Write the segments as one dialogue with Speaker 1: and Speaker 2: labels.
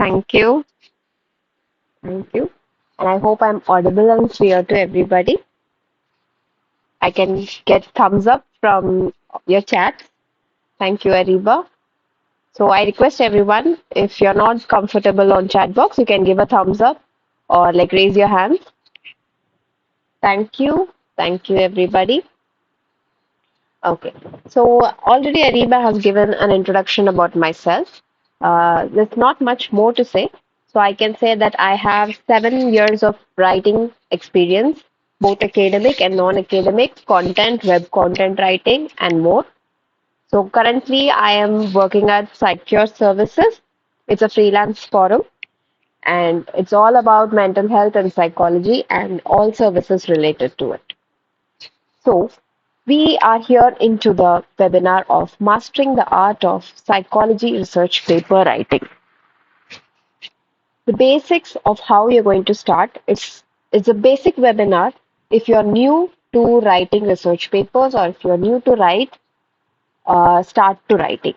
Speaker 1: Thank you. Thank you. And I hope I'm audible and clear to everybody. I can get thumbs up from your chat. Thank you, Ariba. So I request everyone, if you're not comfortable on chat box, you can give a thumbs up or like raise your hand. Thank you. Thank you, everybody. Okay. So already Ariba has given an introduction about myself. There's not much more to say. So I can say that I have 7 years of writing experience, both academic and non-academic, content, web content writing, and more. So currently I am working at Secure Services. It's a freelance forum and it's all about mental health and psychology and all services related to it. So, we are here into the webinar of Mastering the Art of Psychology Research Paper Writing. The basics of how you're going to start. It's a basic webinar if you're new to writing research papers or if you're new to start to writing.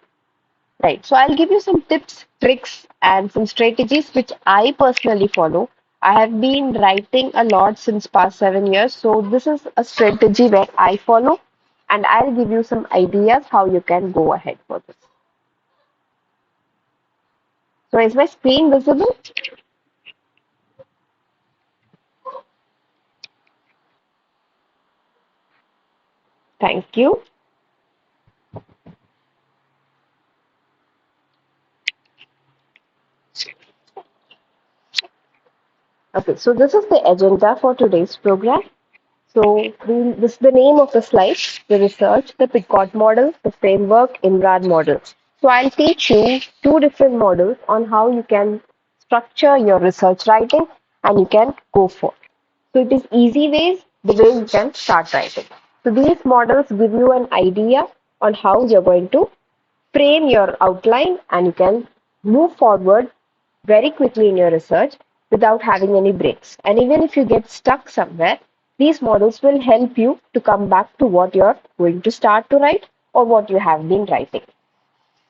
Speaker 1: Right. So I'll give you some tips, tricks, and some strategies which I personally follow. I have been writing a lot since past 7 years. So this is a strategy where I follow, and I'll give you some ideas how you can go ahead for this. So is my screen visible? Thank you. Okay, so this is the agenda for today's program. This is the name of the slide, the research, the Picot model, the framework, INRAD model. So I'll teach you two different models on how you can structure your research writing and you can go for. So it is easy ways, the way you can start writing. So these models give you an idea on how you're going to frame your outline and you can move forward very quickly in your research without having any breaks. And even if you get stuck somewhere, these models will help you to come back to what you're going to start to write or what you have been writing.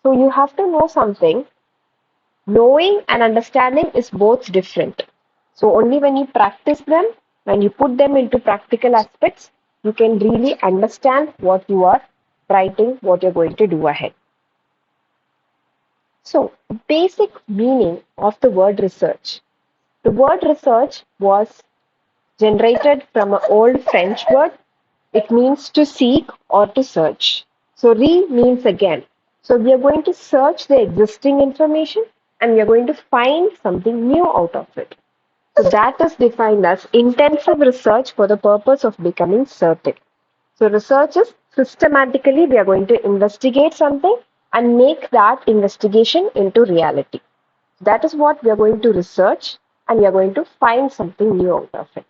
Speaker 1: So you have to know something. Knowing and understanding is both different. So only when you practice them, when you put them into practical aspects, you can really understand what you are writing, what you're going to do ahead. So, basic meaning of the word research. The word research was generated from an old French word. It means to seek or to search. So, means again. So, we are going to search the existing information and we are going to find something new out of it. So, that is defined as intensive research for the purpose of becoming certain. So research is systematically we are going to investigate something and make that investigation into reality. That is what we are going to research and we are going to find something new out of it.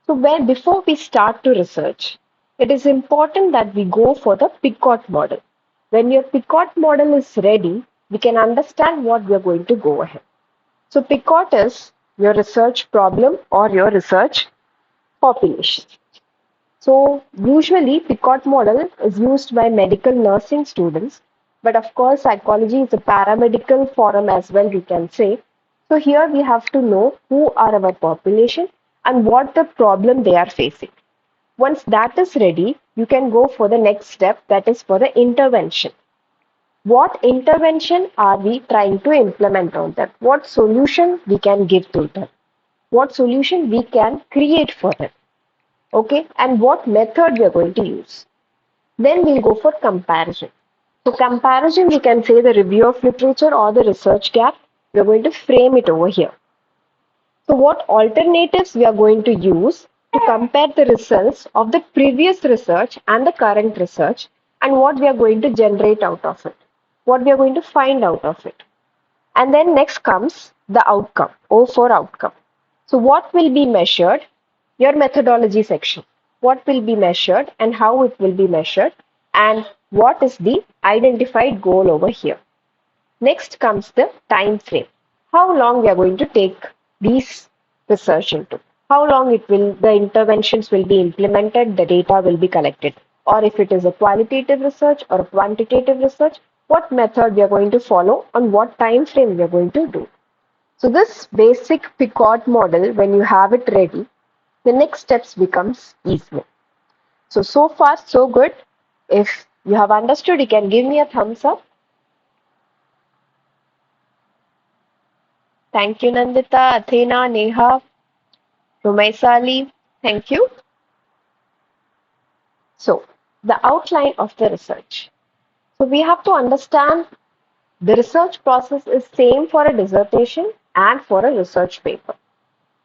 Speaker 1: So where before we start to research, it is important that we go for the Picot model. When your Picot model is ready, we can understand what we are going to go ahead. So Picot is your research problem or your research population. So usually Picot model is used by medical nursing students, but of course psychology is a paramedical forum as well, we can say. So here we have to know who are our population and what the problem they are facing. Once that is ready, you can go for the next step, that is for the intervention. What intervention are we trying to implement on them? What solution we can give to them? What solution we can create for them? Okay, and what method we are going to use. Then we'll go for comparison. So comparison, we can say the review of literature or the research gap. We're going to frame it over here. So what alternatives we are going to use to compare the results of the previous research and the current research and what we are going to generate out of it, what we are going to find out of it. And then next comes the outcome, O for outcome. So what will be measured? Your methodology section. What will be measured and how it will be measured and what is the identified goal over here. Next comes the time frame. How long we are going to take these research into. How long the interventions will be implemented, the data will be collected. Or if it is a qualitative research or a quantitative research, what method we are going to follow, and what time frame we are going to do. So this basic Picot model, when you have it ready, the next steps becomes easier. So far so good. If you have understood, you can give me a thumbs up. Thank you, Nandita, Athena, Neha, Rumaisali. Thank you. So, the outline of the research. So, we have to understand the research process is same for a dissertation and for a research paper.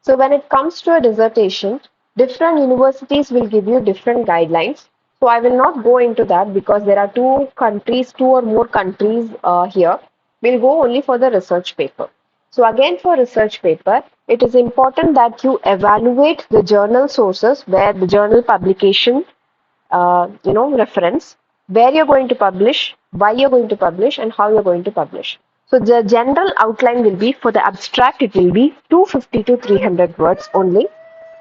Speaker 1: So, when it comes to a dissertation, different universities will give you different guidelines. So, I will not go into that because there are two or more countries here. We'll go only for the research paper. So, again, for research paper, it is important that you evaluate the journal sources where the journal publication reference, where you're going to publish, why you're going to publish, and how you're going to publish. So the general outline will be for the abstract, it will be 250 to 300 words only.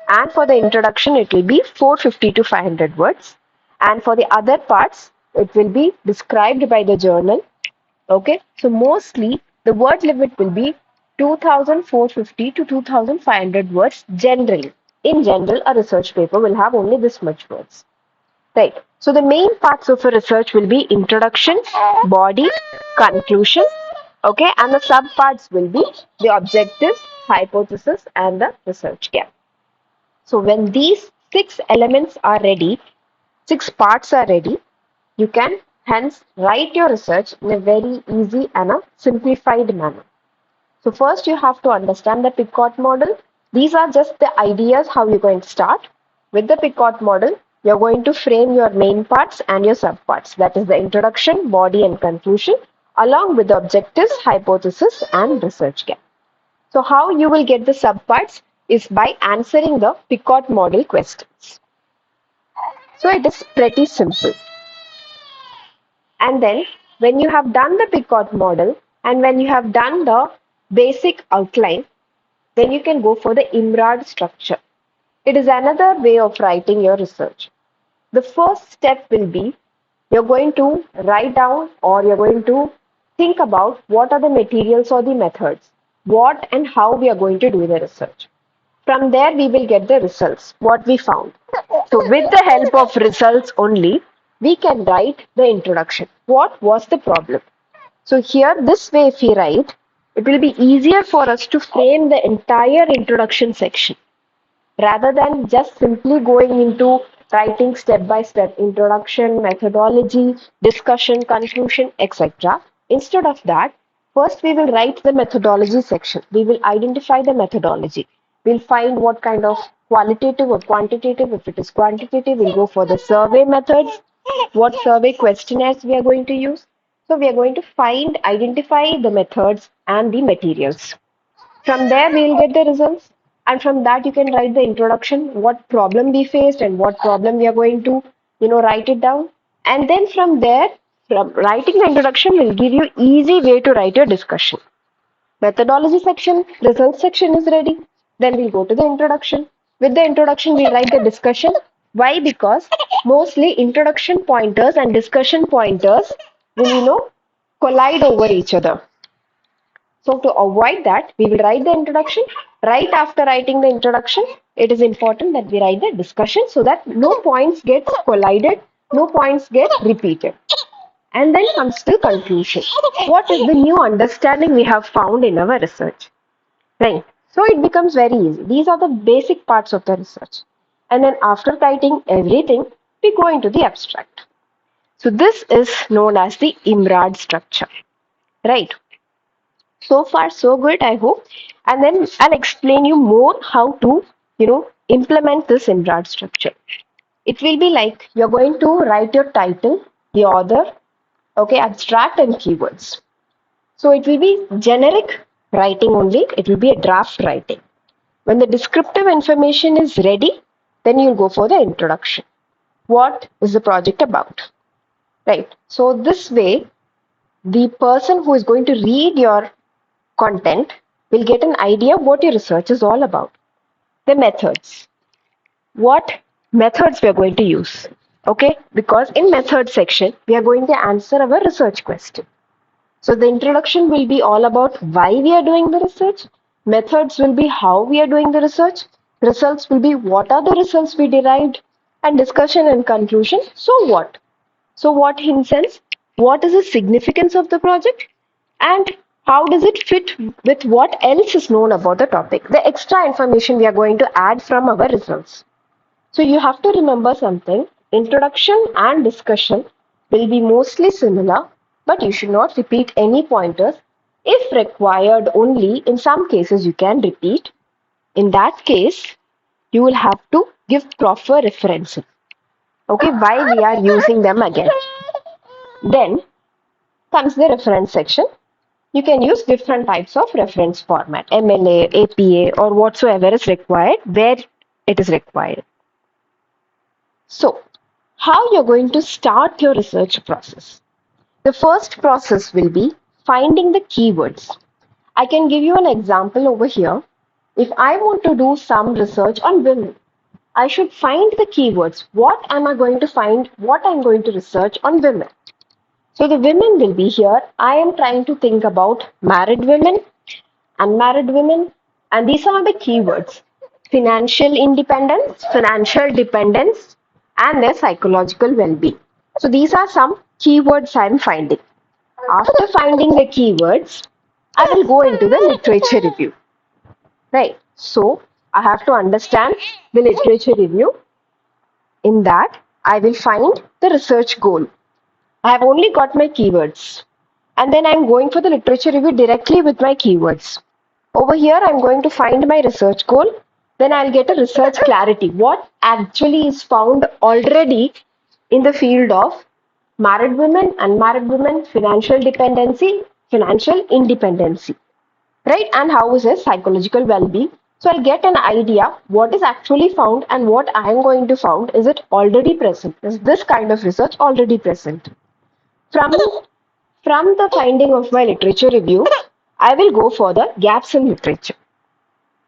Speaker 1: And for the introduction, it will be 450 to 500 words. And for the other parts, it will be described by the journal. Okay, so mostly the word limit will be 2450 to 2500 words generally. In general, a research paper will have only this much words. Right. So the main parts of a research will be introduction, body, conclusion, okay, and the subparts will be the objectives, hypothesis, and the research gap. So when these six elements are ready, six parts are ready, you can hence write your research in a very easy and a simplified manner. So first you have to understand the Picot model. These are just the ideas how you're going to start. With the Picot model, you're going to frame your main parts and your subparts. That is the introduction, body and conclusion, along with the objectives, hypothesis and research gap. So how you will get the subparts is by answering the Picot model questions. So it is pretty simple. And then when you have done the Picot model and when you have done the basic outline, then you can go for the IMRAD structure. It is another way of writing your research. The first step will be you're going to write down or you're going to think about what are the materials or the methods, what and how we are going to do the research. From there, we will get the results, what we found. So, with the help of results only, we can write the introduction. What was the problem? So, here, this way, if we write, it will be easier for us to frame the entire introduction section rather than just simply going into writing step by step introduction, methodology, discussion, conclusion, etc. Instead of that, first we will write the methodology section. We will identify the methodology. We'll find what kind of qualitative or quantitative. If it is quantitative, we'll go for the survey methods, what survey questionnaires we are going to use. So we are going to identify the methods and the materials. From there, we'll get the results. And from that, you can write the introduction, what problem we faced and what problem we are going to, write it down. And then from there, from writing the introduction will give you easy way to write your discussion. Methodology section, results section is ready. Then we'll go to the introduction. With the introduction, we write the discussion. Why? Because mostly introduction pointers and discussion pointers will, collide over each other. So to avoid that, we will write the introduction. Right after writing the introduction, it is important that we write the discussion so that no points get collided, no points get repeated. And then comes to conclusion. What is the new understanding we have found in our research? Right. So it becomes very easy. These are the basic parts of the research. And then after writing everything, we go into the abstract. So this is known as the IMRAD structure. Right. So far, so good, I hope. And then I'll explain you more how to, implement this IMRAD structure. It will be like you're going to write your title, the author, okay, abstract and keywords. So it will be generic writing only. It will be a draft writing. When the descriptive information is ready, then you'll go for the introduction. What is the project about? Right. So this way, the person who is going to read your content will get an idea what your research is all about. The methods. What methods we are going to use? Okay, because in method section, we are going to answer our research question. So the introduction will be all about why we are doing the research. Methods will be how we are doing the research. Results will be what are the results we derived. And discussion and conclusion. So what? So what in sense? What is the significance of the project? And how does it fit with what else is known about the topic? The extra information we are going to add from our results. So you have to remember something. Introduction and discussion will be mostly similar, but you should not repeat any pointers. If required, only in some cases you can repeat. In that case, you will have to give proper references. Okay, why we are using them again. Then comes the reference section. You can use different types of reference format, MLA, APA, or whatsoever is required where it is required. So, how you're going to start your research process. The first process will be finding the keywords. I can give you an example over here. If I want to do some research on women, I should find the keywords. What am I going to find? What I'm going to research on women. So the women will be here. I am trying to think about married women, unmarried women, and these are the keywords: financial independence, financial dependence, and their psychological well being. So, these are some keywords I'm finding. After finding the keywords, I will go into the literature review. Right. So, I have to understand the literature review. In that, I will find the research goal. I have only got my keywords. And then I'm going for the literature review directly with my keywords. Over here, I'm going to find my research goal. Then I'll get a research clarity. What actually is found already in the field of married women, unmarried women, financial dependency, financial independency, right? And how is their psychological well-being? So I'll get an idea what is actually found and what I am going to found. Is it already present? Is this kind of research already present? From from the finding of my literature review, I will go for the gaps in literature.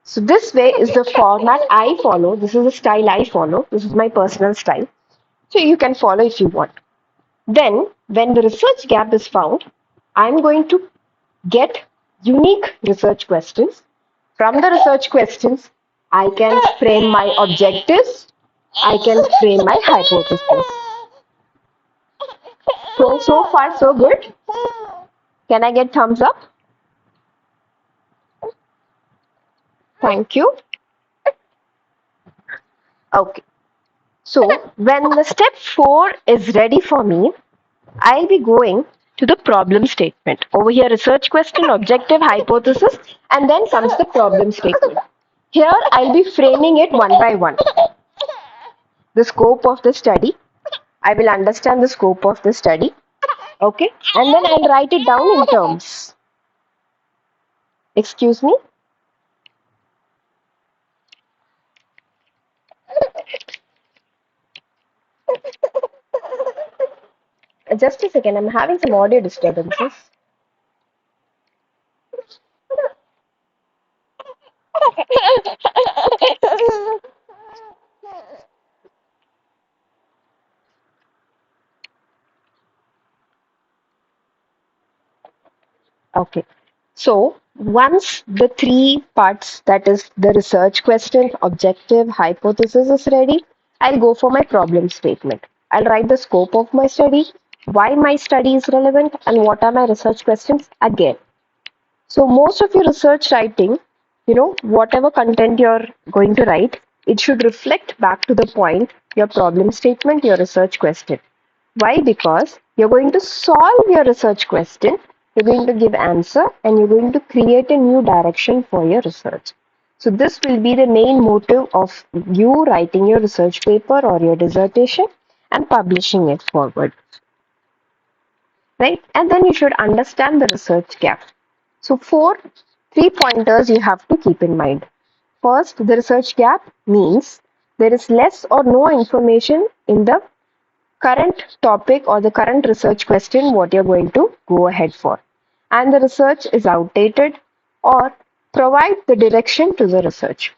Speaker 1: So this way is the format I follow. This is the style I follow. This is my personal style. So you can follow if you want. Then when the research gap is found, I'm going to get unique research questions. From the research questions, I can frame my objectives. I can frame my hypothesis. So far so good. Can I get thumbs up? Thank you. Okay. So when the step 4 is ready for me, I'll be going to the problem statement. Over here, research question, objective, hypothesis, and then comes the problem statement. Here, I'll be framing it one by one. The scope of the study. I will understand the scope of the study. Okay. And then I'll write it down in terms. Excuse me. Just a second. I'm having some audio disturbances. Okay. So once the three parts, that is the research question, objective, hypothesis is ready, I'll go for my problem statement. I'll write the scope of my study, why my study is relevant, and what are my research questions again. So most of your research writing, whatever content you're going to write, it should reflect back to the point, your problem statement, your research question. Why? Because you're going to solve your research question, you're going to give answer, and you're going to create a new direction for your research. So this will be the main motive of you writing your research paper or your dissertation and publishing it forward. Right? And then you should understand the research gap. So three pointers you have to keep in mind. First, the research gap means there is less or no information in the current topic or the current research question what you're going to go ahead for. And the research is outdated or provide the direction to the research.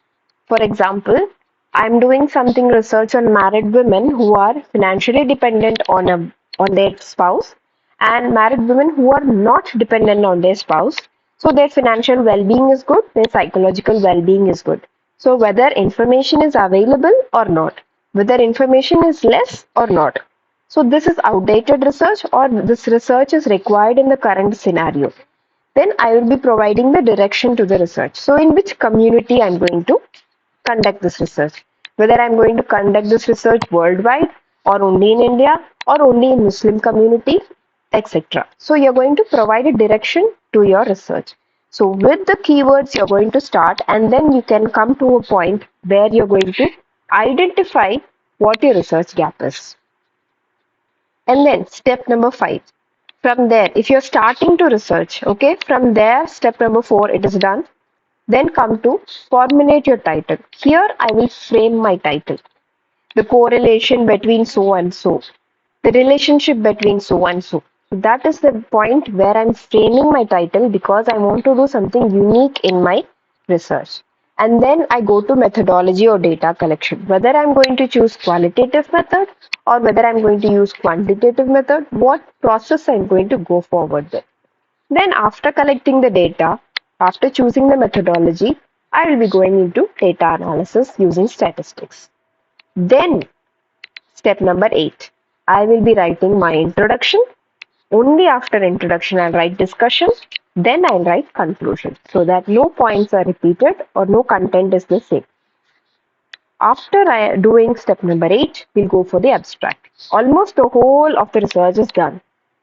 Speaker 1: For example, I'm doing something research on married women who are financially dependent on their spouse, and married women who are not dependent on their spouse. So their financial well-being is good, their psychological well-being is good. So whether information is available or not, whether information is less or not. So this is outdated research or this research is required in the current scenario. Then I will be providing the direction to the research. So in which community I'm going to conduct this research. Whether I'm going to conduct this research worldwide or only in India or only in Muslim community, etc. So you're going to provide a direction to your research. So with the keywords you're going to start, and then you can come to a point where you're going to identify what your research gap is. And then step number 5. From there, if you're starting to research, okay, from there, step number 4, it is done. Then come to formulate your title. Here I will frame my title. The correlation between so and so. The relationship between so and so. So that is the point where I'm framing my title because I want to do something unique in my research. And then I go to methodology or data collection. Whether I'm going to choose qualitative method or whether I'm going to use quantitative method, what process I'm going to go forward with. Then after collecting the data, after choosing the methodology, I will be going into data analysis using statistics. Then step number 8, I will be writing my introduction. Only after introduction I'll write discussion, then I'll write conclusion so that no points are repeated or no content is the same. After doing step number 8, we'll go for the abstract. Almost the whole of the research is done.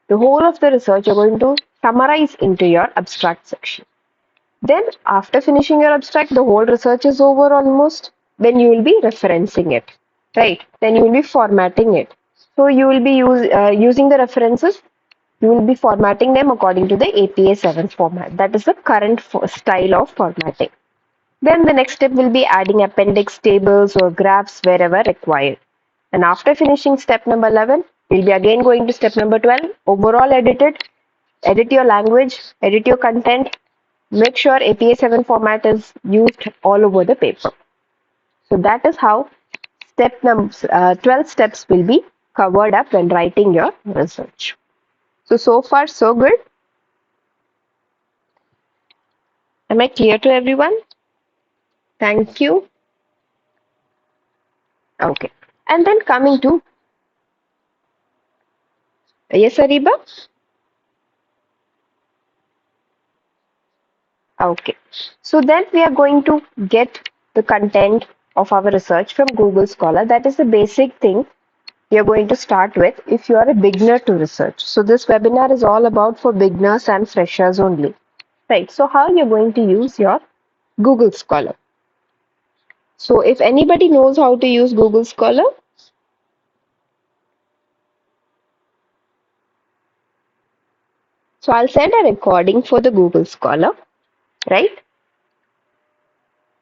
Speaker 1: The whole of the research you're going to summarize into your abstract section. Then after finishing your abstract, the whole research is over almost. Then you will be referencing it, right? Then you will be formatting it. So you will be using the references. You will be formatting them according to the APA 7 format. That is the current style of formatting. Then the next step will be adding appendix tables or graphs wherever required. And after finishing step number 11, we'll be again going to step number 12. Overall edit it. Edit your language, edit your content. Make sure APA 7 format is used all over the paper. So that is how 12 steps will be covered up when writing your research. So far so good. Am I clear to everyone? Thank you. Okay. And then coming to, yes, Ariba? Okay. So then we are going to get the content of our research from Google Scholar. That is the basic thing you're going to start with if you are a beginner to research. So this webinar is all about for beginners and freshers only. Right. So how you're going to use your Google Scholar. So if anybody knows how to use Google Scholar, so I'll send a recording for the Google Scholar, right?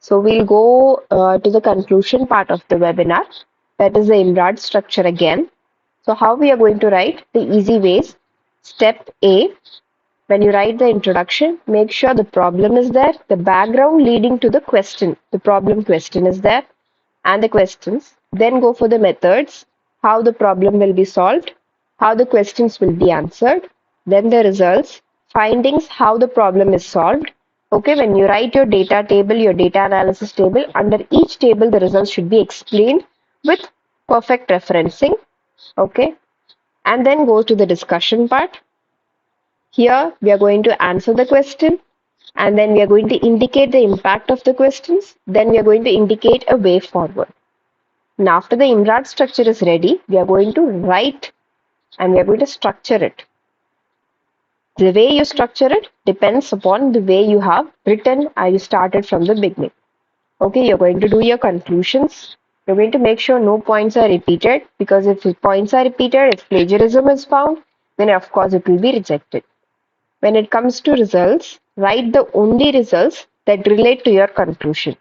Speaker 1: So we'll go to the conclusion part of the webinar. That is the IMRAD structure again. So how we are going to write the easy ways. Step A, when you write the introduction, make sure the problem is there, the background leading to the question, the problem question is there, and the questions. Then go for the methods, how the problem will be solved, how the questions will be answered, then the results, findings, how the problem is solved. Okay, when you write your data table, your data analysis table, under each table the results should be explained with perfect referencing. Okay, and then go to the discussion part. Here we are going to answer the question and then we are going to indicate the impact of the questions. Then we are going to indicate a way forward. And after the IMRAD structure is ready, we are going to write and we are going to structure it. The way you structure it depends upon the way you have written and you started from the beginning. Okay, you're going to do your conclusions. You're going to make sure no points are repeated because if points are repeated, if plagiarism is found, then of course it will be rejected. When it comes to results, write the only results that relate to your conclusion.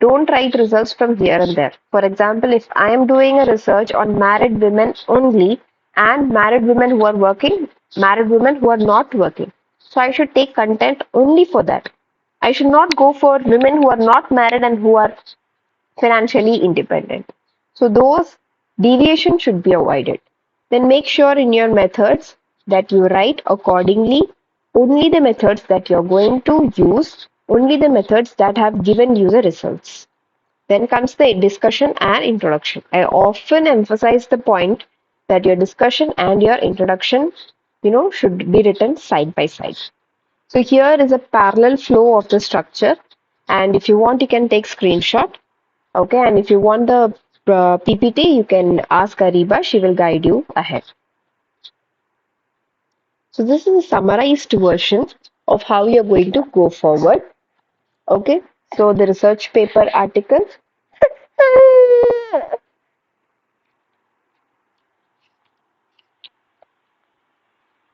Speaker 1: Don't write results from here and there. For example, if I am doing a research on married women only and married women who are working, married women who are not working. So I should take content only for that. I should not go for women who are not married and who are financially independent. So those deviations should be avoided. Then make sure in your methods that you write accordingly only the methods that you're going to use, only the methods that have given you the results. Then comes the discussion and introduction. I often emphasize the point that your discussion and your introduction, should be written side by side. So here is a parallel flow of the structure. And if you want, you can take screenshot. Okay, and if you want the PPT, you can ask Ariba. She will guide you ahead. So this is a summarized version of how you're going to go forward. Okay, so the research paper article.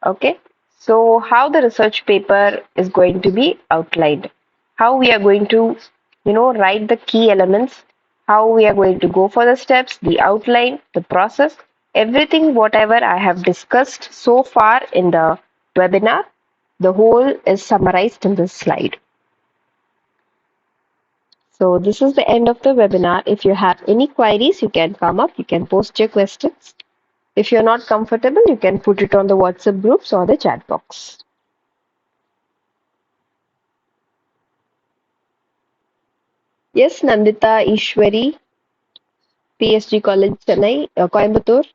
Speaker 1: Okay, so how the research paper is going to be outlined, how we are going to, write the key elements, how we are going to go for the steps, the outline, the process, everything, whatever I have discussed so far in the webinar, the whole is summarized in this slide. So this is the end of the webinar. If you have any queries, you can come up, you can post your questions. If you're not comfortable, you can put it on the WhatsApp groups or the chat box. Yes, Nandita Ishwari, PSG College, Chennai, Coimbatore.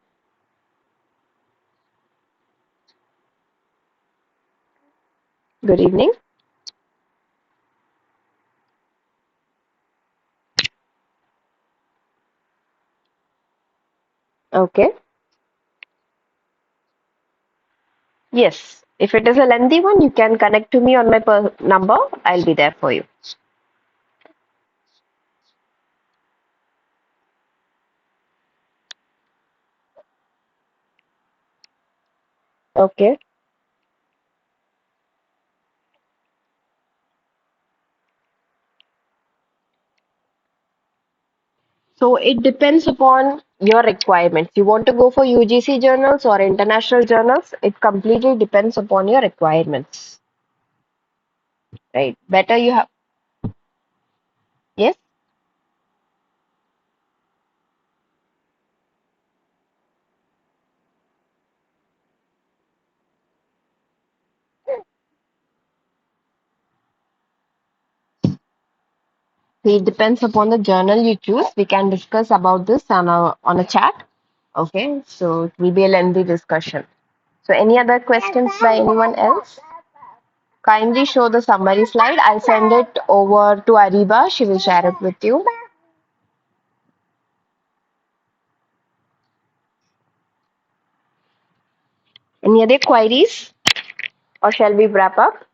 Speaker 1: Good evening. Okay. Yes. If it is a lengthy one, you can connect to me on my number. I'll be there for you. Okay. So it depends upon your requirements. You want to go for UGC journals or international journals? It completely depends upon your requirements, right? Better you have, yes. It depends upon the journal you choose. We can discuss about this on a chat. Okay, so it will be a lengthy discussion. So any other questions by anyone else? Kindly show the summary slide. I'll send it over to Ariba. She will share it with you. Any other queries? Or shall we wrap up?